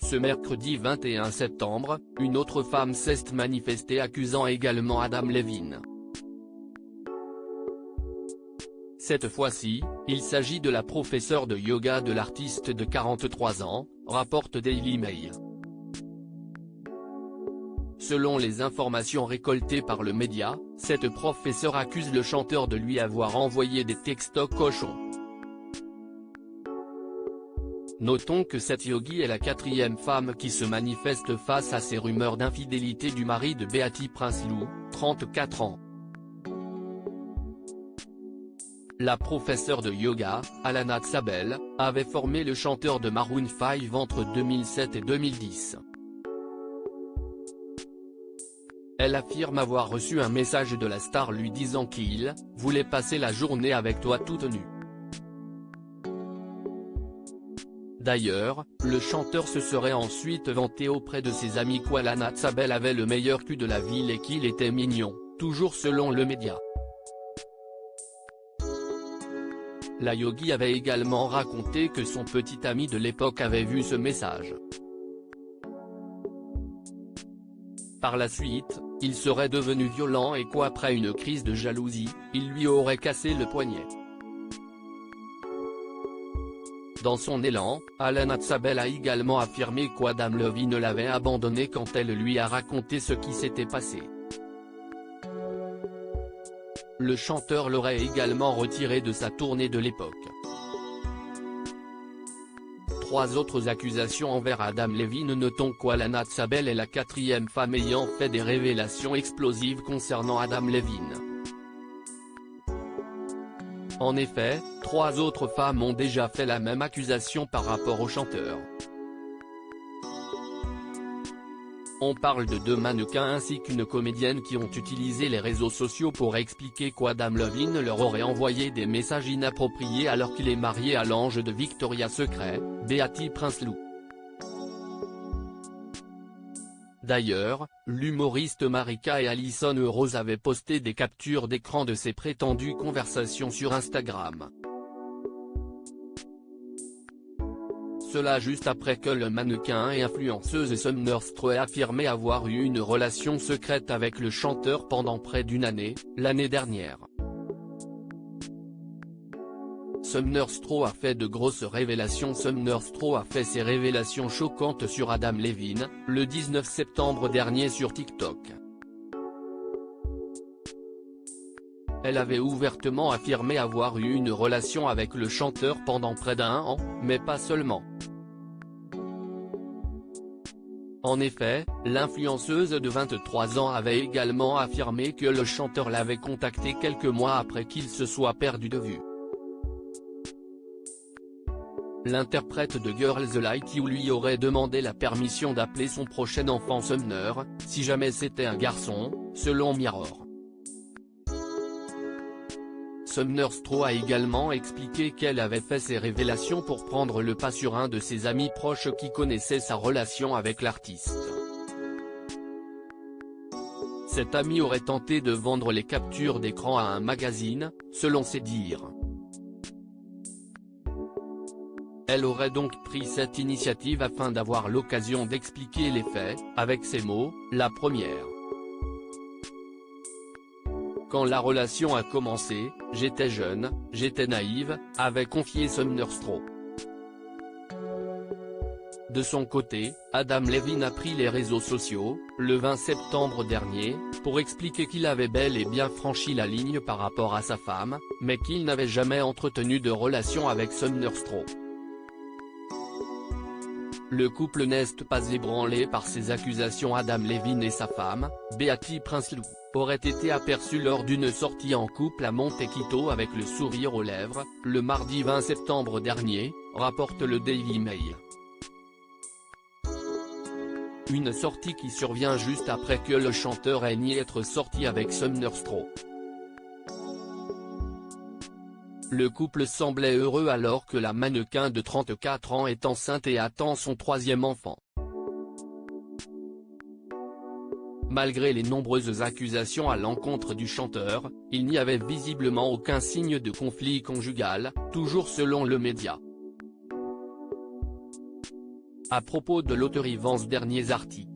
Ce mercredi 21 septembre, une autre femme s'est manifestée accusant également Adam Levine. Cette fois-ci, il s'agit de la professeure de yoga de l'artiste de 43 ans, rapporte Daily Mail. Selon les informations récoltées par le média, cette professeure accuse le chanteur de lui avoir envoyé des textos cochons. Notons que cette yogi est la 4e femme qui se manifeste face à ces rumeurs d'infidélité du mari de Beatty Prinsloo, 34 ans. La professeure de yoga, Alana Tsabel, avait formé le chanteur de Maroon 5 entre 2007 et 2010. Elle affirme avoir reçu un message de la star lui disant qu'il voulait passer la journée avec toi toute nue. D'ailleurs, le chanteur se serait ensuite vanté auprès de ses amis qu'Alana Tsabel avait le meilleur cul de la ville et qu'il était mignon, toujours selon le média. La yogi avait également raconté que son petit ami de l'époque avait vu ce message. Par la suite, il serait devenu violent et qu'après une crise de jalousie, il lui aurait cassé le poignet. Dans son élan, Alana Tsabel a également affirmé qu'Adam Levine l'avait abandonné quand elle lui a raconté ce qui s'était passé. Le chanteur l'aurait également retiré de sa tournée de l'époque. 3 autres accusations envers Adam Levine. Notons qu'Alana Tsabel est la 4e femme ayant fait des révélations explosives concernant Adam Levine. En effet, 3 autres femmes ont déjà fait la même accusation par rapport au chanteur. On parle de 2 mannequins ainsi qu'une comédienne qui ont utilisé les réseaux sociaux pour expliquer qu'Adam Levine leur aurait envoyé des messages inappropriés alors qu'il est marié à l'ange de Victoria's Secret, Beatty Prinsloo. D'ailleurs, l'humoriste Marika et Alison Rose avaient posté des captures d'écran de ces prétendues conversations sur Instagram. Cela juste après que le mannequin et influenceuse Sumner Stroh ait affirmé avoir eu une relation secrète avec le chanteur pendant près d'une année, l'année dernière. Sumner Stroh a fait de grosses révélations. Sumner Stroh a fait ses révélations choquantes sur Adam Levine, le 19 septembre dernier sur TikTok. Elle avait ouvertement affirmé avoir eu une relation avec le chanteur pendant près d'1 an, mais pas seulement. En effet, l'influenceuse de 23 ans avait également affirmé que le chanteur l'avait contacté quelques mois après qu'il se soit perdu de vue. L'interprète de Girls Like You lui aurait demandé la permission d'appeler son prochain enfant Sumner, si jamais c'était un garçon, selon Mirror. Sumner Stroh a également expliqué qu'elle avait fait ces révélations pour prendre le pas sur un de ses amis proches qui connaissait sa relation avec l'artiste. Cet ami aurait tenté de vendre les captures d'écran à un magazine, selon ses dires. Elle aurait donc pris cette initiative afin d'avoir l'occasion d'expliquer les faits, avec ces mots, la première. Quand la relation a commencé, j'étais jeune, j'étais naïve, avait confié Sumner Stroh. De son côté, Adam Levine a pris les réseaux sociaux, le 20 septembre dernier, pour expliquer qu'il avait bel et bien franchi la ligne par rapport à sa femme, mais qu'il n'avait jamais entretenu de relation avec Sumner Stroh. Le couple n'est pas ébranlé par ces accusations. Adam Levine et sa femme, Beatty Prinsloo, auraient été aperçus lors d'une sortie en couple à Monte Quito avec le sourire aux lèvres, le mardi 20 septembre dernier, rapporte le Daily Mail. Une sortie qui survient juste après que le chanteur ait nié être sorti avec Sumner Stroh. Le couple semblait heureux alors que la mannequin de 34 ans est enceinte et attend son 3e enfant. Malgré les nombreuses accusations à l'encontre du chanteur, il n'y avait visiblement aucun signe de conflit conjugal, toujours selon le média. À propos de l'auteur Yvan, derniers articles.